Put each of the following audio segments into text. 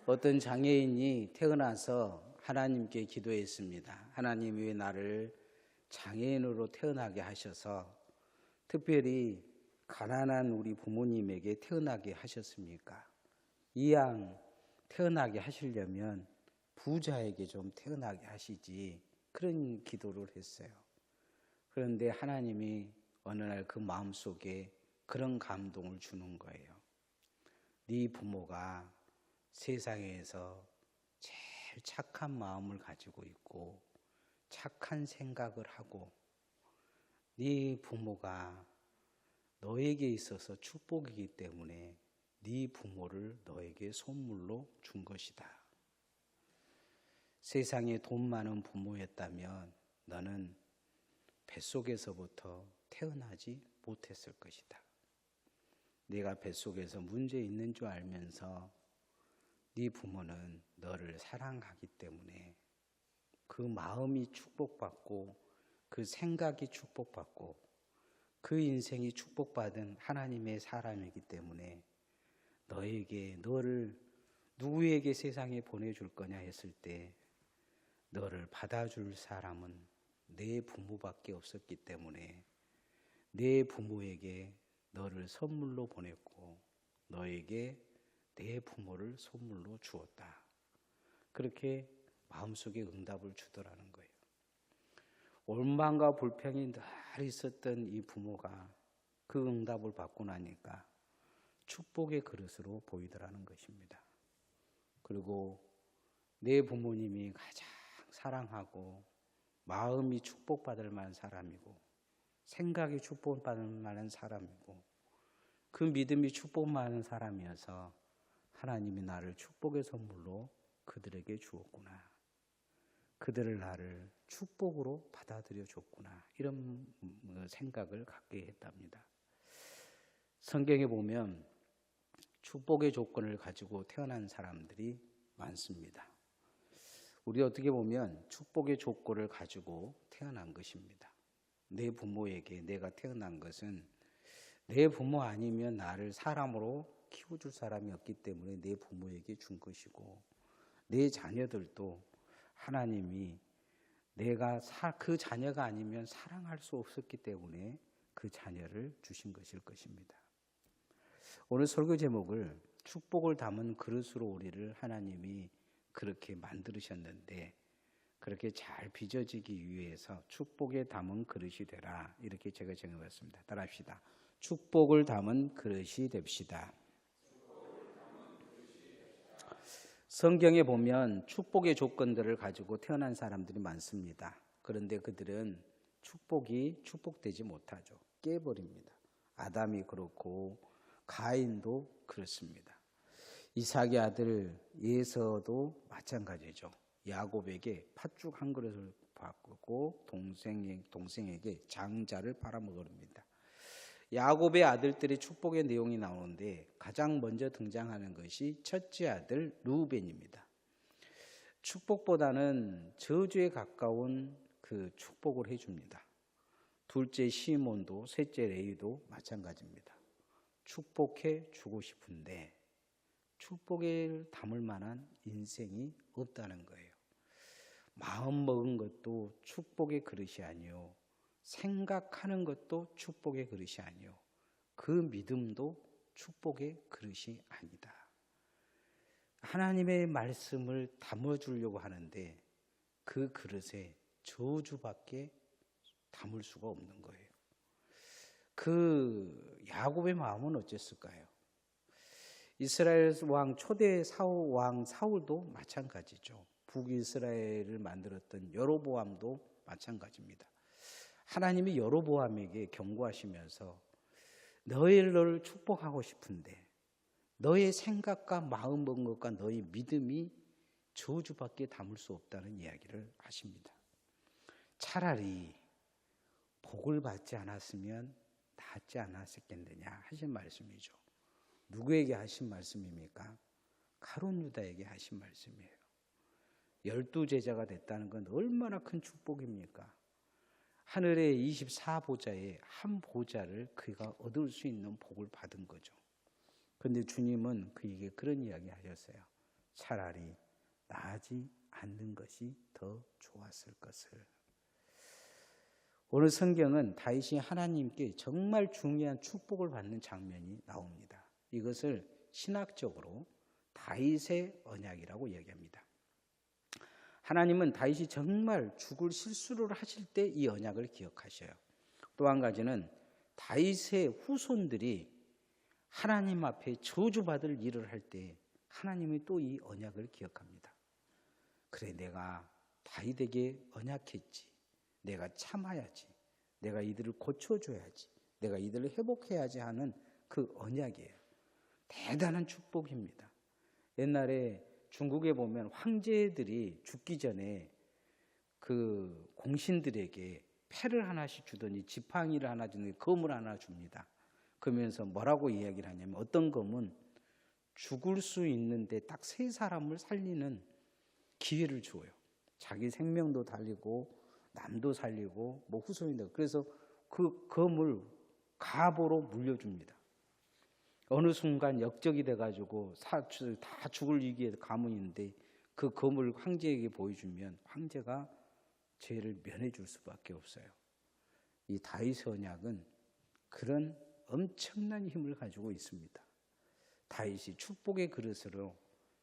어떤 장애인이 태어나서 하나님께 기도했습니다. 하나님 왜 나를 장애인으로 태어나게 하셔서 특별히 가난한 우리 부모님에게 태어나게 하셨습니까? 이왕 태어나게 하시려면 부자에게 좀 태어나게 하시지, 그런 기도를 했어요. 그런데 하나님이 어느 날 그 마음속에 그런 감동을 주는 거예요. 네 부모가 세상에서 제일 착한 마음을 가지고 있고 착한 생각을 하고 네 부모가 너에게 있어서 축복이기 때문에 네 부모를 너에게 선물로 준 것이다. 세상에 돈 많은 부모였다면 너는 뱃속에서부터 태어나지 못했을 것이다. 네가 뱃속에서 문제 있는 줄 알면서 네 부모는 너를 사랑하기 때문에 그 마음이 축복받고 그 생각이 축복받고 그 인생이 축복받은 하나님의 사람이기 때문에 너에게 너를 누구에게 세상에 보내줄 거냐 했을 때 너를 받아줄 사람은 내 부모밖에 없었기 때문에 내 부모에게 너를 선물로 보냈고 너에게 내 부모를 선물로 주었다. 그렇게 마음속에 응답을 주더라는 거예요. 원망과 불평이 늘 있었던 이 부모가 그 응답을 받고 나니까 축복의 그릇으로 보이더라는 것입니다. 그리고 내 부모님이 가장 사랑하고 마음이 축복받을 만한 사람이고 생각이 축복받을 만한 사람이고 그 믿음이 축복받는 사람이어서 하나님이 나를 축복의 선물로 그들에게 주었구나. 그들을 나를 축복으로 받아들여 줬구나. 이런 생각을 갖게 했답니다. 성경에 보면 축복의 조건을 가지고 태어난 사람들이 많습니다. 우리 어떻게 보면 축복의 조건을 가지고 태어난 것입니다. 내 부모에게 내가 태어난 것은 내 부모 아니면 나를 사람으로 키워줄 사람이 없기 때문에 내 부모에게 준 것이고 내 자녀들도 하나님이 내가 그 자녀가 아니면 사랑할 수 없었기 때문에 그 자녀를 주신 것일 것입니다. 오늘 설교 제목을 축복을 담은 그릇으로 우리를 하나님이 그렇게 만드셨는데 그렇게 잘 빚어지기 위해서 축복에 담은 그릇이 되라, 이렇게 제가 정해봤습니다. 따라합시다. 축복을 담은 그릇이 됩시다. 성경에 보면 축복의 조건들을 가지고 태어난 사람들이 많습니다. 그런데 그들은 축복이 축복되지 못하죠. 깨버립니다. 아담이 그렇고 가인도 그렇습니다. 이삭의 아들 에서도 마찬가지죠. 야곱에게 팥죽 한 그릇을 받고 동생에게 장자를 팔아먹으랍니다. 야곱의 아들들의 축복의 내용이 나오는데 가장 먼저 등장하는 것이 첫째 아들 루벤입니다. 축복보다는 저주에 가까운 그 축복을 해줍니다. 둘째 시몬도 셋째 레위도 마찬가지입니다. 축복해 주고 싶은데 축복을 담을 만한 인생이 없다는 거예요. 마음 먹은 것도 축복의 그릇이 아니요, 생각하는 것도 축복의 그릇이 아니요, 그 믿음도 축복의 그릇이 아니다. 하나님의 말씀을 담아주려고 하는데 그 그릇에 저주밖에 담을 수가 없는 거예요. 그 야곱의 마음은 어땠을까요? 이스라엘 왕 초대 왕 사울도 마찬가지죠. 북이스라엘을 만들었던 여로보암도 마찬가지입니다. 하나님이 여로보암에게 경고하시면서 너를 축복하고 싶은데 너의 생각과 마음 먹은 것과 너의 믿음이 저주밖에 담을 수 없다는 이야기를 하십니다. 차라리 복을 받지 않았으면 낫지 않았겠느냐 하신 말씀이죠. 누구에게 하신 말씀입니까? 가룟 유다에게 하신 말씀이에요. 12제자가 됐다는 건 얼마나 큰 축복입니까? 하늘의 24보좌의 한 보좌를 그가 얻을 수 있는 복을 받은 거죠. 그런데 주님은 그에게 그런 이야기 하셨어요. 차라리 나지 않는 것이 더 좋았을 것을. 오늘 성경은 다윗이 하나님께 정말 중요한 축복을 받는 장면이 나옵니다. 이것을 신학적으로 다윗의 언약이라고 이야기합니다. 하나님은 다윗이 정말 죽을 실수를 하실 때 이 언약을 기억하셔요. 또 한 가지는 다윗의 후손들이 하나님 앞에 저주받을 일을 할 때 하나님이 또 이 언약을 기억합니다. 그래, 내가 다윗에게 언약했지. 내가 참아야지. 내가 이들을 고쳐줘야지. 내가 이들을 회복해야지 하는 그 언약이에요. 대단한 축복입니다. 옛날에 중국에 보면 황제들이 죽기 전에 그 공신들에게 패를 하나씩 주더니 지팡이를 하나 주더니 검을 하나 줍니다. 그러면서 뭐라고 이야기를 하냐면 어떤 검은 죽을 수 있는데 딱 3사람을 살리는 기회를 주어요. 자기 생명도 달리고 남도 살리고 뭐 후손인데, 그래서 그 검을 갑오로 물려줍니다. 어느 순간 역적이 돼가지고 다 죽을 위기에 가문인데 그 검을 황제에게 보여주면 황제가 죄를 면해줄 수밖에 없어요. 이 다윗의 언약은 그런 엄청난 힘을 가지고 있습니다. 다윗이 축복의 그릇으로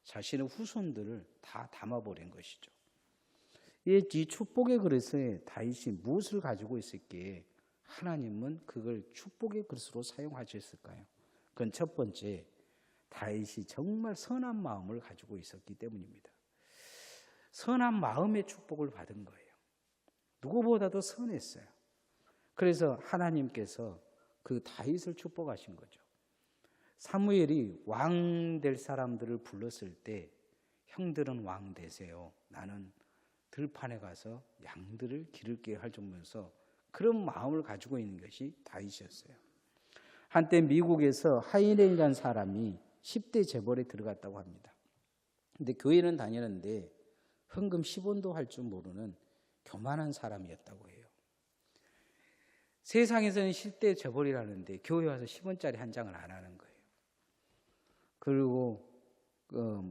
자신의 후손들을 다 담아버린 것이죠. 이 축복의 그릇에 다윗이 무엇을 가지고 있었기에 하나님은 그걸 축복의 그릇으로 사용하셨을까요? 그건 첫 번째, 다윗이 정말 선한 마음을 가지고 있었기 때문입니다. 선한 마음의 축복을 받은 거예요. 누구보다도 선했어요. 그래서 하나님께서 그 다윗을 축복하신 거죠. 사무엘이 왕 될 사람들을 불렀을 때 형들은 왕 되세요. 나는 들판에 가서 양들을 기를게요 할 정도면서 그런 마음을 가지고 있는 것이 다윗이었어요. 한때 미국에서 하이넬이라는 사람이 10대 재벌에 들어갔다고 합니다. 근데 교회는 다니는데 헌금 10원도 할 줄 모르는 교만한 사람이었다고 해요. 세상에서는 10대 재벌이라는데 교회 와서 10원짜리 한 장을 안 하는 거예요. 그리고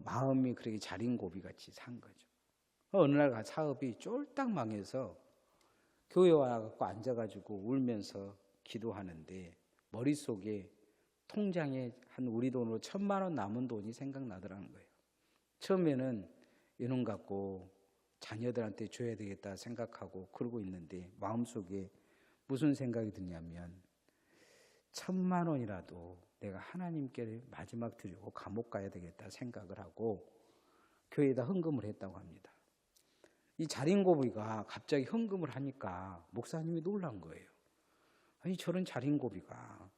마음이 그렇게 자린고비같이 산 거죠. 어느 날 사업이 쫄딱 망해서 교회 와서 앉아가지고 울면서 기도하는데 머릿속에 통장에 한 우리 돈으로 1,000만 원 남은 돈이 생각나더라는 거예요. 처음에는 이놈 갖고 자녀들한테 줘야 되겠다 생각하고 그러고 있는데 마음속에 무슨 생각이 드냐면 1,000만 원이라도 내가 하나님께 마지막 드리고 감옥 가야 되겠다 생각을 하고 교회에다 헌금을 했다고 합니다. 이 자린고비가 갑자기 헌금을 하니까 목사님이 놀란 거예요. 아니 저런 자린고비가.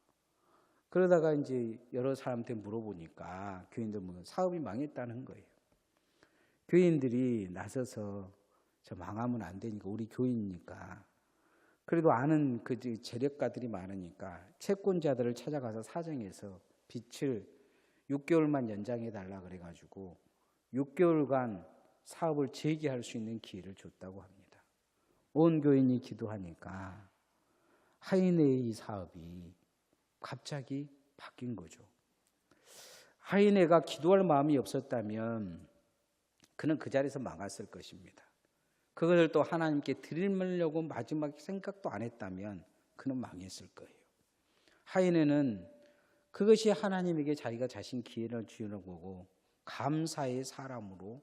그러다가 이제 여러 사람한테 물어보니까 교인들 사업이 망했다는 거예요. 교인들이 나서서 저 망하면 안 되니까 우리 교인이니까 그래도 아는 그 재력가들이 많으니까 채권자들을 찾아가서 사정해서 빚을 6개월만 연장해 달라 그래가지고 6개월간 사업을 재개할 수 있는 기회를 줬다고 합니다. 온 교인이 기도하니까 하이네의 이 사업이 갑자기 바뀐 거죠. 하이네가 기도할 마음이 없었다면 그는 그 자리에서 망했을 것입니다. 그것을 또 하나님께 드리려고 마지막 생각도 안 했다면 그는 망했을 거예요. 하이네는 그것이 하나님에게 자기가 자신 기회를 주는 거고 감사의 사람으로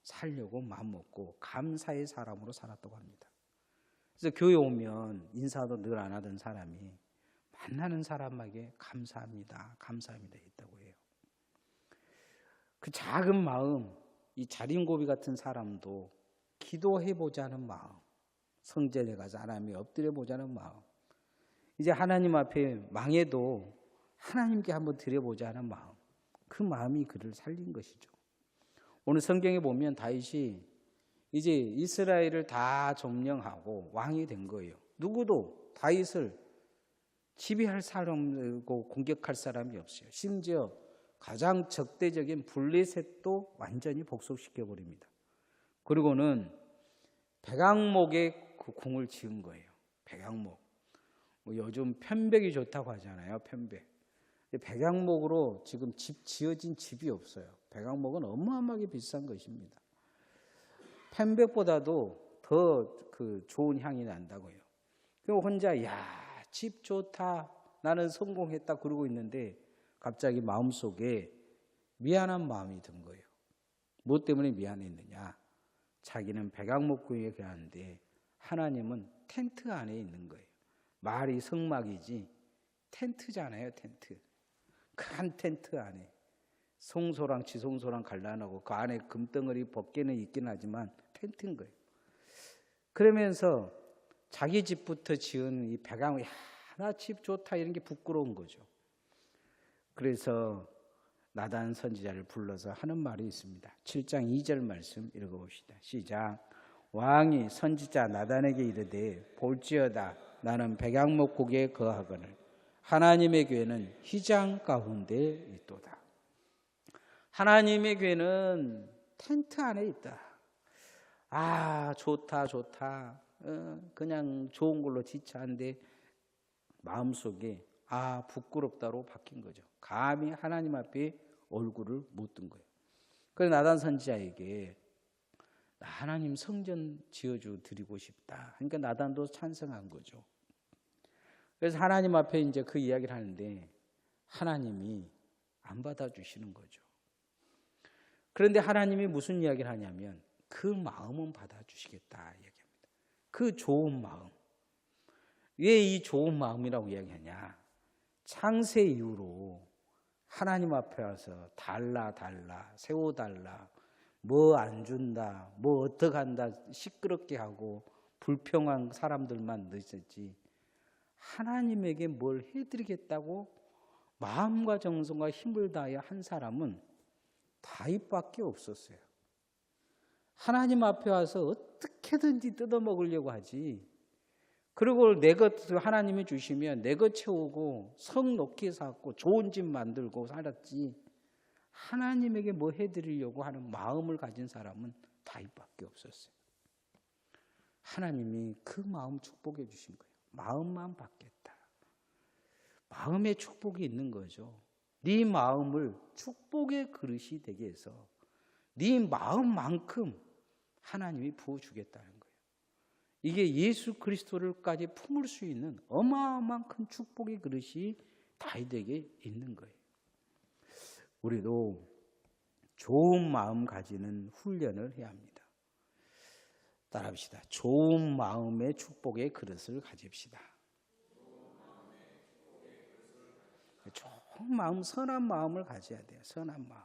살려고 마음먹고 감사의 사람으로 살았다고 합니다. 그래서 교회 오면 인사도 늘 안 하던 사람이 만나는 사람에게 감사합니다, 감사합니다 했다고 해요. 그 작은 마음, 이 자린고비 같은 사람도 기도해보자는 마음, 성전에 가서 하나님에 엎드려보자는 마음, 이제 하나님 앞에 망해도 하나님께 한번 드려보자는 마음, 그 마음이 그를 살린 것이죠. 오늘 성경에 보면 다윗이 이제 이스라엘을 다 점령하고 왕이 된 거예요. 누구도 다윗을 지배할 사람이고 공격할 사람이 없어요. 심지어 가장 적대적인 블레셋도 완전히 복속시켜버립니다. 그리고는 백악목에 그 궁을 지은 거예요. 백악목. 요즘 편백이 좋다고 하잖아요. 편백. 백양목으로 지금 지어진 집이 없어요. 백양목은 어마어마하게 비싼 것입니다. 펜백보다도 더 좋은 향이 난다고요. 그럼 혼자 집 좋다, 나는 성공했다 그러고 있는데 갑자기 마음속에 미안한 마음이 든 거예요. 뭐 때문에 미안했느냐? 자기는 백양목구에 가는데 하나님은 텐트 안에 있는 거예요. 말이 성막이지 텐트잖아요. 텐트. 큰 텐트 안에 송소랑 지송소랑 갈라놓고 그 안에 금덩어리 벗개는 있긴 하지만 텐트인 거예요. 그러면서 자기 집부터 지은 이 백양, 나 집 좋다 이런 게 부끄러운 거죠. 그래서 나단 선지자를 불러서 하는 말이 있습니다. 7장 2절 말씀 읽어봅시다. 시작. 왕이 선지자 나단에게 이르되 볼지어다 나는 백양목국에 거하거늘 하나님의 교회는 휘장 가운데 있도다. 하나님의 교회는 텐트 안에 있다. 좋다 좋다. 그냥 좋은 걸로 지체한데 마음속에 부끄럽다로 바뀐 거죠. 감히 하나님 앞에 얼굴을 못 든 거예요. 그래서 나단 선지자에게 하나님 성전 지어주 드리고 싶다. 그러니까 나단도 찬성한 거죠. 그래서 하나님 앞에 이제 그 이야기를 하는데 하나님이 안 받아주시는 거죠. 그런데 하나님이 무슨 이야기를 하냐면 그 마음은 받아주시겠다 얘기합니다. 그 좋은 마음. 왜 이 좋은 마음이라고 이야기하냐? 창세 이후로 하나님 앞에 와서 달라 세워달라 뭐 안 준다 뭐 어떡한다 시끄럽게 하고 불평한 사람들만 있었지 하나님에게 뭘 해드리겠다고 마음과 정성과 힘을 다해 한 사람은 다윗밖에 없었어요. 하나님 앞에 와서 어떻게든지 뜯어먹으려고 하지. 그리고 내 것 하나님이 주시면 내 것 채우고 성 높게 쌓고 좋은 집 만들고 살았지 하나님에게 뭐 해드리려고 하는 마음을 가진 사람은 다윗밖에 없었어요. 하나님이 그 마음 축복해 주신 거예요. 마음만 받겠다. 마음에 축복이 있는 거죠. 네 마음을 축복의 그릇이 되게 해서 네 마음만큼 하나님이 부어주겠다는 거예요. 이게 예수 그리스도를까지 품을 수 있는 어마어마한 큰 축복의 그릇이 다윗에게 있는 거예요. 우리도 좋은 마음 가지는 훈련을 해야 합니다. 따라합시다. 좋은 마음의 축복의 그릇을 가집시다. 좋은 마음, 선한 마음을 가져야 돼요. 선한 마음.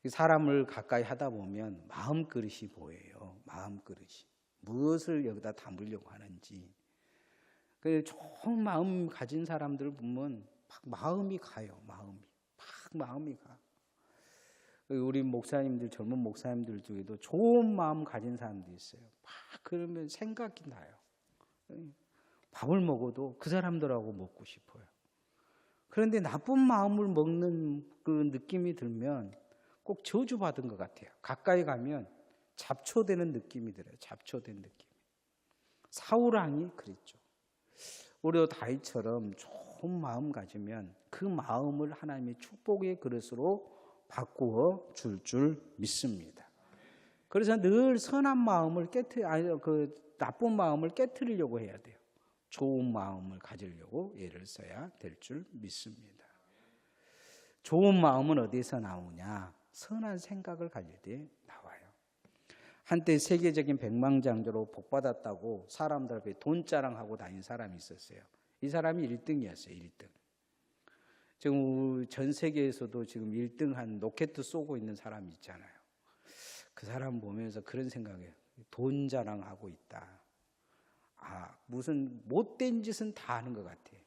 사람을 가까이 하다 보면 마음 그릇이 보여요. 마음 그릇이. 무엇을 여기다 담으려고 하는지. 좋은 마음 가진 사람들 보면 막 마음이 가요. 마음이 가. 우리 목사님들, 젊은 목사님들 중에도 좋은 마음 가진 사람들이 있어요. 막 그러면 생각이 나요. 밥을 먹어도 그 사람들하고 먹고 싶어요. 그런데 나쁜 마음을 먹는 그 느낌이 들면 꼭 저주받은 것 같아요. 가까이 가면 잡초되는 느낌이 들어요. 잡초된 느낌. 사울왕이 그랬죠. 우리도 다윗처럼 좋은 마음 가지면 그 마음을 하나님의 축복의 그릇으로 바꾸어 줄 믿습니다. 그래서 늘 선한 마음을 나쁜 마음을 깨트리려고 해야 돼요. 좋은 마음을 가지려고 애를 써야 될 줄 믿습니다. 좋은 마음은 어디서 나오냐? 선한 생각을 가질 때 나와요. 한때 세계적인 백만장자로 복받았다고 사람들 앞에 돈 자랑하고 다닌 사람이 있었어요. 이 사람이 1등이었어요. 1등. 지금 전 세계에서도 지금 1등한 로켓 쏘고 있는 사람이 있잖아요. 그 사람 보면서 그런 생각이에요. 돈 자랑하고 있다. 무슨 못된 짓은 다 하는 것 같아.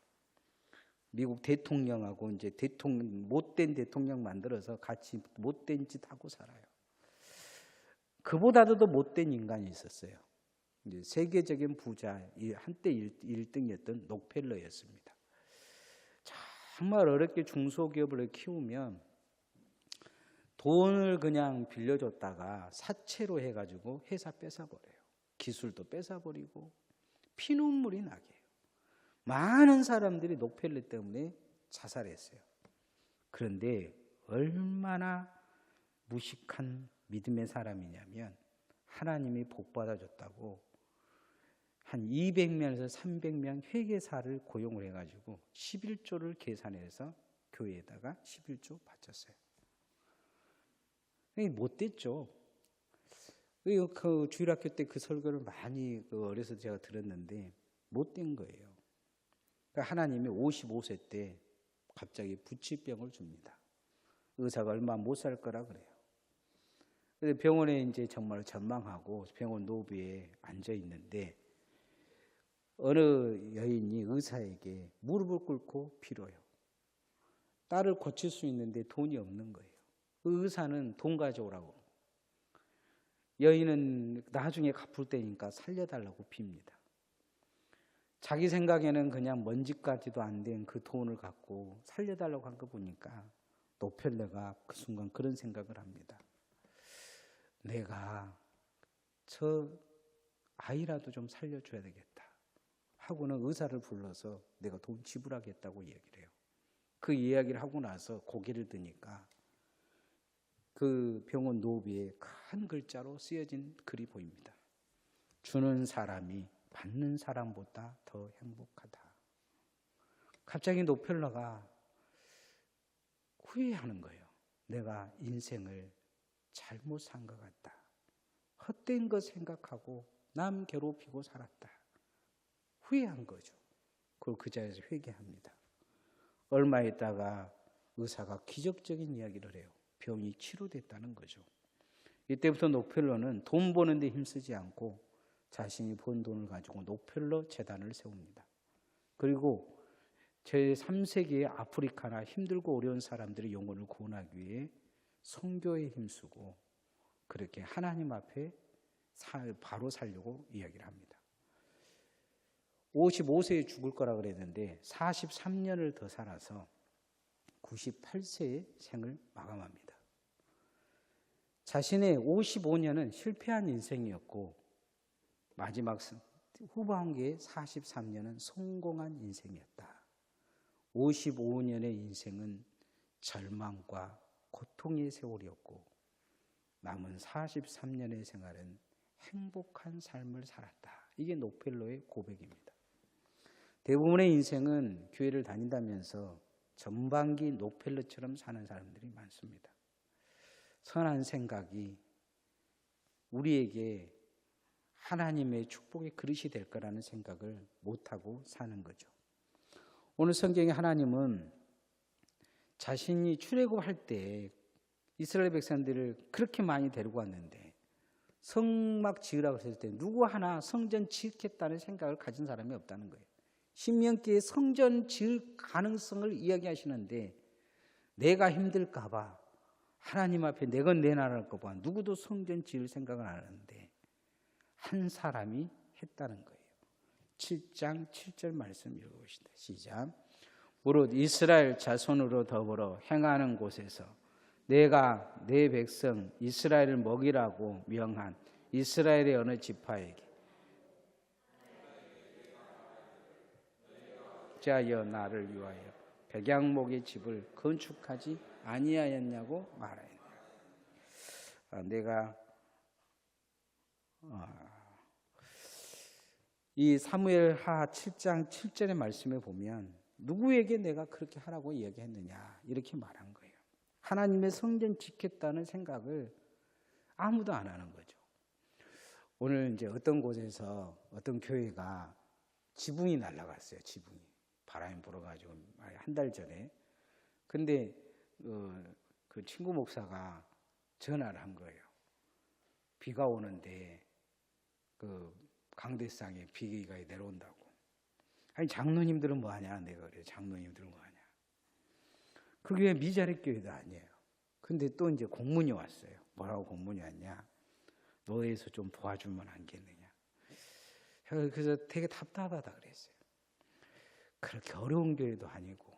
미국 대통령하고 이제 못된 대통령 만들어서 같이 못된 짓 하고 살아요. 그보다도 더 못된 인간이 있었어요. 이제 세계적인 부자, 한때 1등이었던 록펠러였습니다. 정말 어렵게 중소기업을 키우면 돈을 그냥 빌려줬다가 사채로 해가지고 회사 뺏어버려요. 기술도 뺏어버리고 피눈물이 나게 해요. 많은 사람들이 록펠러 때문에 자살했어요. 그런데 얼마나 무식한 믿음의 사람이냐면 하나님이 복 받아줬다고 한 200명에서 300명 회계사를 고용을 해가지고 11조를 계산해서 교회에다가 11조 바쳤어요. 못됐죠. 그 주일학교 때 그 설교를 많이 어려서 제가 들었는데 못된 거예요. 그러니까 하나님이 55세 때 갑자기 부치병을 줍니다. 의사가 얼마 못 살 거라 그래요. 그래서 병원에 이제 정말 전망하고 병원 노비에 앉아 있는데 어느 여인이 의사에게 무릎을 꿇고 빌어요. 딸을 고칠 수 있는데 돈이 없는 거예요. 그 의사는 돈 가져오라고. 여인은 나중에 갚을 때니까 살려달라고 빕니다. 자기 생각에는 그냥 먼지까지도 안 된 그 돈을 갖고 살려달라고 한 거 보니까 노펠러가 그 순간 그런 생각을 합니다. 내가 저 아이라도 좀 살려줘야 되겠다 하고는 의사를 불러서 내가 돈 지불하겠다고 얘기를 해요. 그 이야기를 하고 나서 고개를 드니까 그 병원 노비에 큰 글자로 쓰여진 글이 보입니다. 주는 사람이 받는 사람보다 더 행복하다. 갑자기 노펠러가 후회하는 거예요. 내가 인생을 잘못 산 것 같다. 헛된 거 생각하고 남 괴롭히고 살았다. 후회한 거죠. 그걸 그 자리에서 회개합니다. 얼마 있다가 의사가 기적적인 이야기를 해요. 병이 치료됐다는 거죠. 이때부터 노펠러는 돈 버는 데 힘쓰지 않고 자신이 번 돈을 가지고 노펠러 재단을 세웁니다. 그리고 제3세기의 아프리카나 힘들고 어려운 사람들의 영혼을 구원하기 위해 선교에 힘쓰고 그렇게 하나님 앞에 바로 살려고 이야기를 합니다. 55세에 죽을 거라 그랬는데 43년을 더 살아서 98세의 생을 마감합니다. 자신의 55년은 실패한 인생이었고 마지막 후반기의 43년은 성공한 인생이었다. 55년의 인생은 절망과 고통의 세월이었고 남은 43년의 생활은 행복한 삶을 살았다. 이게 노펠러의 고백입니다. 대부분의 인생은 교회를 다닌다면서 전반기 노펠러처럼 사는 사람들이 많습니다. 선한 생각이 우리에게 하나님의 축복의 그릇이 될 거라는 생각을 못하고 사는 거죠. 오늘 성경에 하나님은 자신이 출애굽할 때 이스라엘 백성들을 그렇게 많이 데리고 왔는데 성막 지으라고 했을 때 누구 하나 성전 짓겠다는 생각을 가진 사람이 없다는 거예요. 신명기에 성전 지을 가능성을 이야기하시는데 내가 힘들까 봐 하나님 앞에 내가 내놔할까 봐 누구도 성전 지을 생각을 안 하는데 한 사람이 했다는 거예요. 7장 7절 말씀 읽어보시다. 시작. 무릇 이스라엘 자손으로 더불어 행하는 곳에서 내가 내 백성 이스라엘을 먹이라고 명한 이스라엘의 어느 지파에게 자여 나를 위하여 백양목의 집을 건축하지 아니하였냐고 말하였냐. 내가 이 사무엘하 7장 7절의 말씀에 보면 누구에게 내가 그렇게 하라고 이야기했느냐 이렇게 말한 거예요. 하나님의 성전 짓겠다는 생각을 아무도 안 하는 거죠. 오늘 이제 어떤 곳에서 어떤 교회가 지붕이 날아갔어요. 지붕이 바람이 불어가지고 한 달 전에. 근데 그 친구 목사가 전화를 한 거예요. 비가 오는데 그 강대상에 비가 내려온다고. 아니 장로님들은 뭐 하냐? 내가 그래요. 장로님들은 뭐 하냐? 그게 미자립 교회도 아니에요. 근데 또 이제 공문이 왔어요. 뭐라고 공문이 왔냐? 너에서 좀 도와주면 안 겠느냐? 그래서 되게 답답하다 그랬어요. 그렇게 어려운 교회도 아니고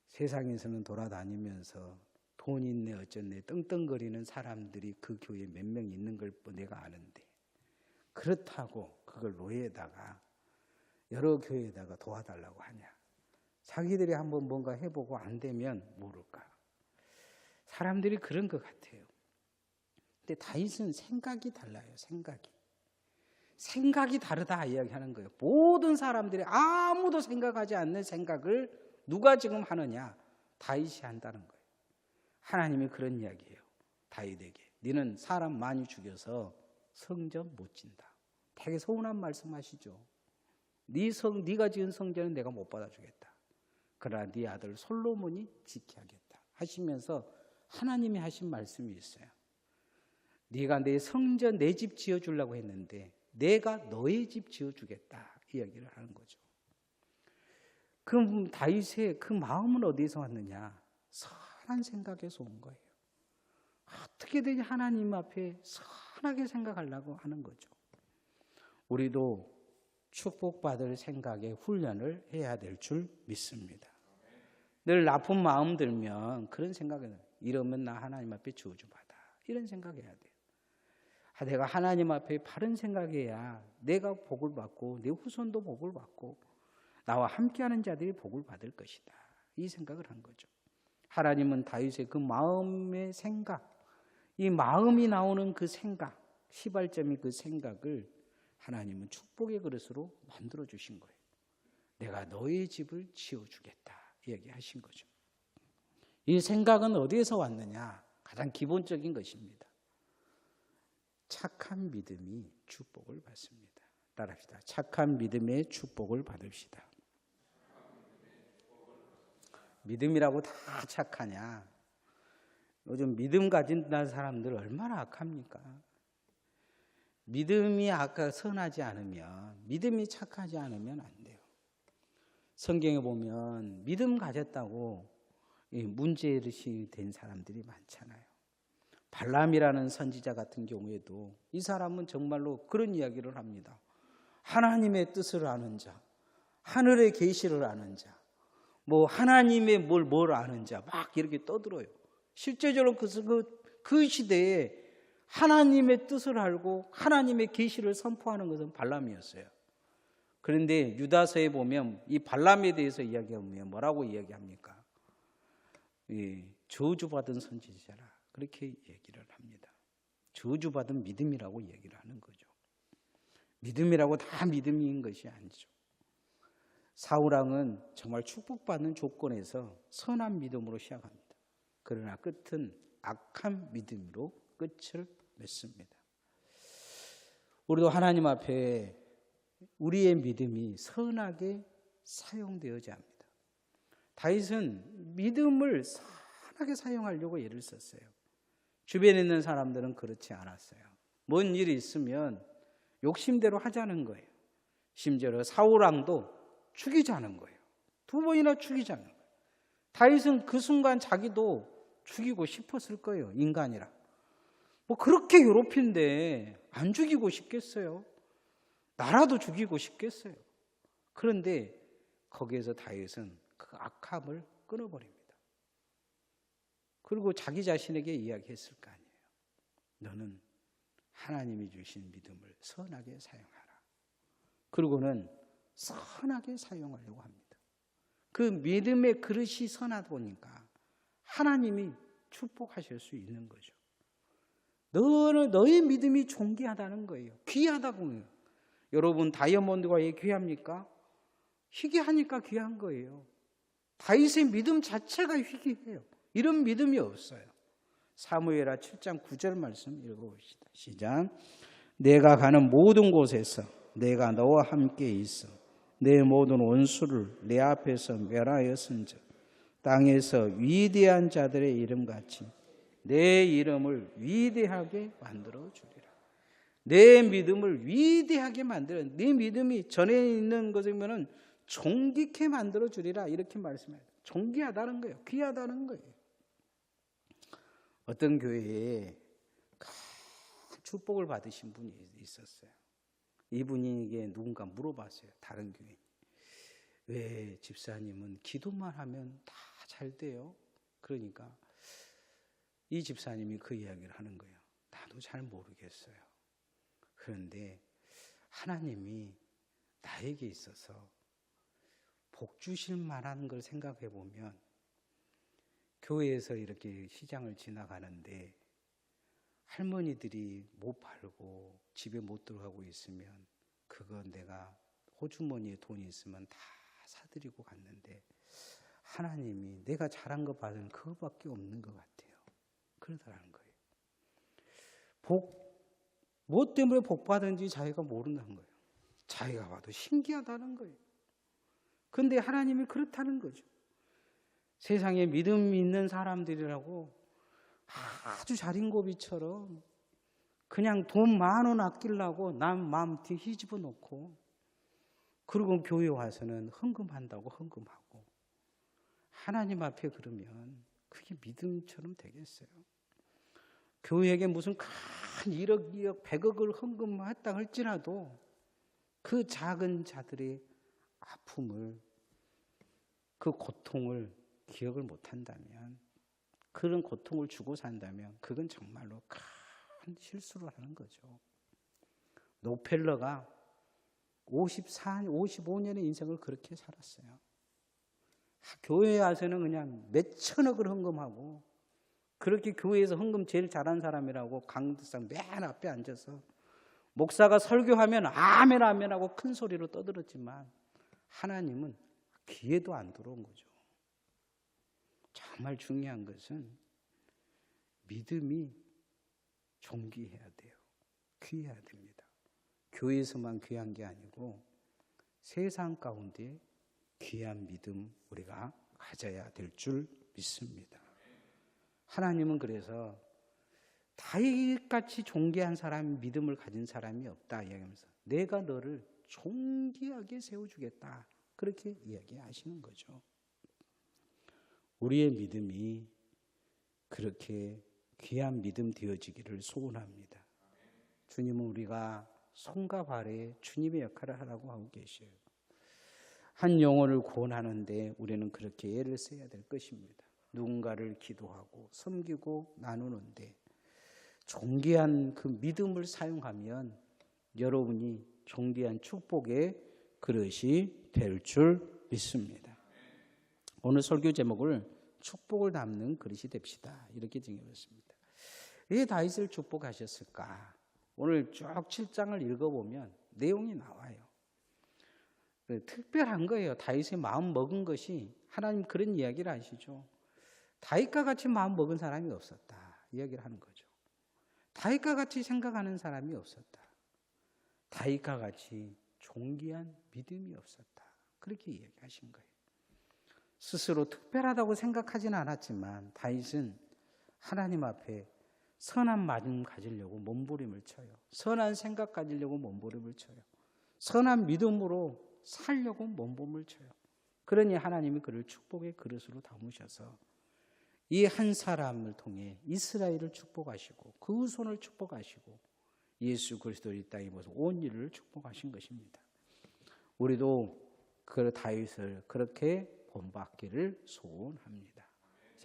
세상에서는 돌아다니면서 돈 있네 어쩌네 떵떵거리는 사람들이 그 교회에 몇 명 있는 걸 내가 아는데 그렇다고 그걸 노예에다가 여러 교회에다가 도와달라고 하냐? 자기들이 한번 뭔가 해보고 안 되면 모를까. 사람들이 그런 것 같아요. 근데 다윗은 생각이 달라요. 생각이 다르다 이야기하는 거예요. 모든 사람들이 아무도 생각하지 않는 생각을 누가 지금 하느냐? 다윗이 한다는 거예요. 하나님이 그런 이야기예요. 다윗에게. 너는 사람 많이 죽여서 성전 못 진다. 되게 서운한 말씀하시죠. 네가 지은 성전은 내가 못 받아주겠다. 그러나 네 아들 솔로몬이 지켜야겠다 하시면서 하나님이 하신 말씀이 있어요. 네가 내 성전 내 집 지어주려고 했는데 내가 너의 집 지어주겠다 이야기를 하는 거죠. 그럼 다윗의 그 마음은 어디서 왔느냐? 선한 생각에서 온 거예요. 어떻게든 하나님 앞에 선하게 생각하려고 하는 거죠. 우리도 축복받을 생각에 훈련을 해야 될 줄 믿습니다. 늘 나쁜 마음 들면 그런 생각을 이러면 나 하나님 앞에 저주받아 이런 생각해야 돼요. 내가 하나님 앞에 바른 생각해야 내가 복을 받고 내 후손도 복을 받고 나와 함께하는 자들이 복을 받을 것이다. 이 생각을 한 거죠. 하나님은 다윗의 그 마음의 생각, 이 마음이 나오는 그 생각, 시발점이 그 생각을 하나님은 축복의 그릇으로 만들어 주신 거예요. 내가 너의 집을 지어주겠다 얘기하신 거죠. 이 생각은 어디에서 왔느냐? 가장 기본적인 것입니다. 착한 믿음이 축복을 받습니다. 따라합시다. 착한 믿음의 축복을 받읍시다. 믿음이라고 다 착하냐? 요즘 믿음 가진다는 사람들 얼마나 악합니까? 믿음이 선하지 않으면, 믿음이 착하지 않으면 안 돼요. 성경에 보면 믿음 가졌다고 문제의식이 된 사람들이 많잖아요. 발람이라는 선지자 같은 경우에도 이 사람은 정말로 그런 이야기를 합니다. 하나님의 뜻을 아는 자, 하늘의 계시를 아는 자, 하나님의 뭘 아는 자, 막 이렇게 떠들어요. 실제적으로 그 시대에 하나님의 뜻을 알고 하나님의 계시를 선포하는 것은 발람이었어요. 그런데 유다서에 보면 이 발람에 대해서 이야기하면 뭐라고 이야기합니까? 저주받은 선지자라 그렇게 얘기를 합니다. 저주받은 믿음이라고 얘기를 하는 거죠. 믿음이라고 다 믿음인 것이 아니죠. 사울왕은 정말 축복받는 조건에서 선한 믿음으로 시작합니다. 그러나 끝은 악한 믿음으로 끝을 맺습니다. 우리도 하나님 앞에 우리의 믿음이 선하게 사용되어야 합니다. 다윗은 믿음을 선하게 사용하려고 애를 썼어요. 주변에 있는 사람들은 그렇지 않았어요. 뭔 일이 있으면 욕심대로 하자는 거예요. 심지어 사울왕도 죽이자는 거예요. 2번이나 죽이자는 거예요. 다윗은 그 순간 자기도 죽이고 싶었을 거예요. 인간이라. 그렇게 괴롭힌데 안 죽이고 싶겠어요? 나라도 죽이고 싶겠어요? 그런데 거기에서 다윗은 그 악함을 끊어버립니다. 그리고 자기 자신에게 이야기했을 거 아니에요. 너는 하나님이 주신 믿음을 선하게 사용하라. 그리고는 선하게 사용하려고 합니다. 그 믿음의 그릇이 선하다 보니까 하나님이 축복하실 수 있는 거죠. 너의 믿음이 존귀하다는 거예요. 귀하다고요. 여러분 다이아몬드가 왜 귀합니까? 희귀하니까 귀한 거예요. 다윗의 믿음 자체가 희귀해요. 이런 믿음이 없어요. 사무엘하 7장 9절 말씀 읽어봅시다. 시작. 내가 가는 모든 곳에서 내가 너와 함께 있어 내 모든 원수를 내 앞에서 멸하였은즉 땅에서 위대한 자들의 이름같이 내 이름을 위대하게 만들어 주리라. 내 믿음을 위대하게 만들어, 네 믿음이 전에 있는 것이면 존귀케 만들어 주리라 이렇게 말씀해요. 존귀하다는 거예요. 귀하다는 거예요. 어떤 교회에 축복을 받으신 분이 있었어요. 이분에게 누군가 물어봤어요. 다른 교회. 왜 집사님은 기도만 하면 다 잘 돼요? 그러니까 이 집사님이 그 이야기를 하는 거예요. 나도 잘 모르겠어요. 그런데 하나님이 나에게 있어서 복 주실 만한 걸 생각해 보면 교회에서 이렇게 시장을 지나가는데 할머니들이 못 팔고 집에 못 들어가고 있으면 그건 내가 호주머니에 돈이 있으면 다 사드리고 갔는데 하나님이 내가 잘한 거 받은 그거밖에 없는 것 같아요. 그러더라는 거예요. 뭐 때문에 복 받은지 자기가 모른다는 거예요. 자기가 봐도 신기하다는 거예요. 그런데 하나님이 그렇다는 거죠. 세상에 믿음 있는 사람들이라고 아주 자린고비처럼 그냥 돈 10,000원 아끼려고 남 마음 뒤에 휘집어 놓고 그리고 교회 와서는 헌금한다고 헌금하고 하나님 앞에 그러면 그게 믿음처럼 되겠어요. 교회에게 무슨 큰 1억, 2억, 100억을 헌금했다 할지라도 그 작은 자들의 아픔을 그 고통을 기억을 못한다면 그런 고통을 주고 산다면 그건 정말로 큰 실수를 하는 거죠. 록펠러가 55년의 인생을 그렇게 살았어요. 교회에 와서는 그냥 몇천억을 헌금하고 그렇게 교회에서 헌금 제일 잘한 사람이라고 강대상 맨 앞에 앉아서 목사가 설교하면 아멘 아멘 하고 큰 소리로 떠들었지만 하나님은 귀에도 안 들어온 거죠. 정말 중요한 것은 믿음이 존귀해야 돼요. 귀해야 됩니다. 교회에서만 귀한 게 아니고 세상 가운데 귀한 믿음 우리가 가져야 될 줄 믿습니다. 하나님은 그래서 다윗같이 존귀한 사람, 믿음을 가진 사람이 없다 이야기하면서 내가 너를 존귀하게 세워주겠다 그렇게 이야기하시는 거죠. 우리의 믿음이 그렇게 귀한 믿음 되어지기를 소원합니다. 주님은 우리가 손과 발에 주님의 역할을 하라고 하고 계셔요. 한 영혼을 구원하는데 우리는 그렇게 애를 써야 될 것입니다. 누군가를 기도하고 섬기고 나누는데 존귀한 그 믿음을 사용하면 여러분이 존귀한 축복의 그릇이 될 줄 믿습니다. 오늘 설교 제목을 축복을 담는 그릇이 됩시다 이렇게 정해봤습니다. 왜 다윗을 축복하셨을까? 오늘 쭉 7장을 읽어보면 내용이 나와요. 특별한 거예요. 다윗의 마음 먹은 것이 하나님 그런 이야기를 하시죠. 다윗과 같이 마음 먹은 사람이 없었다 이야기를 하는 거죠. 다윗과 같이 생각하는 사람이 없었다. 다윗과 같이 존귀한 믿음이 없었다. 그렇게 이야기하신 거예요. 스스로 특별하다고 생각하지는 않았지만 다윗은 하나님 앞에 선한 마음 가지려고 몸부림을 쳐요. 선한 생각 가지려고 몸부림을 쳐요. 선한 믿음으로 살려고 몸부림을 쳐요. 그러니 하나님이 그를 축복의 그릇으로 담으셔서 이 한 사람을 통해 이스라엘을 축복하시고 그 후손을 축복하시고 예수 그리스도를 이 땅에 모셔 온 인류를 축복하신 것입니다. 우리도 그 다윗을 그렇게 본받기를 소원합니다.